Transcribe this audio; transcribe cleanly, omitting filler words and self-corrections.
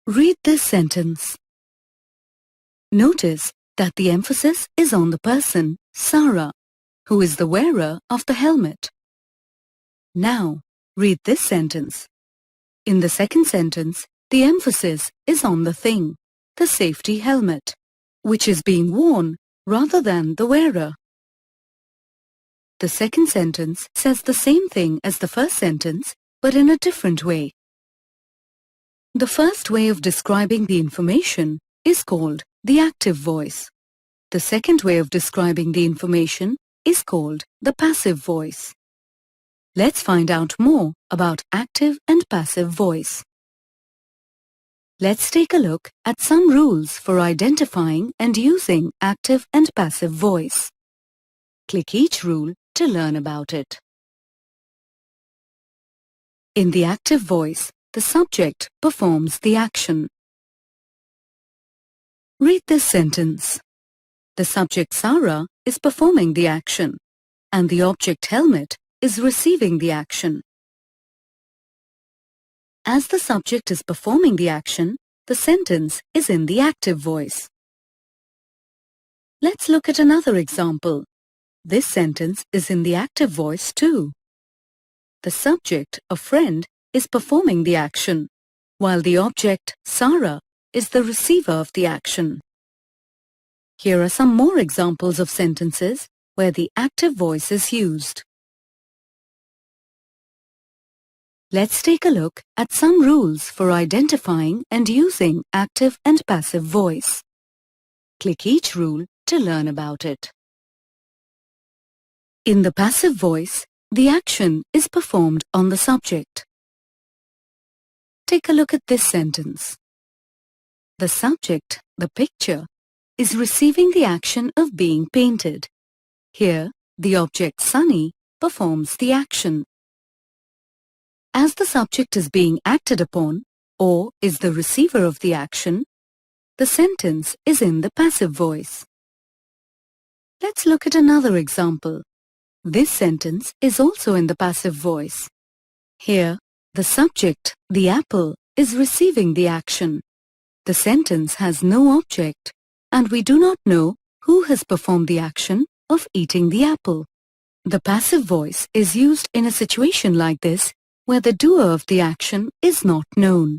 Read this sentence. Notice that the emphasis is on the person, Sarah, who is the wearer of the helmet. Now, read this sentence. In the second sentence, the emphasis is on the thing, the safety helmet, which is being worn rather than the wearer. The second sentence says the same thing as the first sentence, but in a different way. The first way of describing the information is called the active voice. The second way of describing the information is called the passive voice. Let's find out more about active and passive voice. Let's take a look at some rules for identifying and using active and passive voice. Click each rule to learn about it. In the active voice, the subject performs the action. Read this sentence. The subject Sarah is performing the action, and the object helmet is receiving the action. As the subject is performing the action, the sentence is in the active voice. Let's look at another example. This sentence is in the active voice too. The subject, a friend, is performing the action, while the object, Sarah, is the receiver of the action. Here are some more examples of sentences where the active voice is used. Let's take a look at some rules for identifying and using active and passive voice. Click each rule to learn about it. In the passive voice, the action is performed on the subject. Take a look at this sentence. The subject, the picture, is receiving the action of being painted. Here, the object Sunny performs the action. As the subject is being acted upon, or is the receiver of the action, the sentence is in the passive voice. Let's look at another example. This sentence is also in the passive voice. Here, the subject, the apple, is receiving the action. The sentence has no object, and we do not know who has performed the action of eating the apple. The passive voice is used in a situation like this where the doer of the action is not known.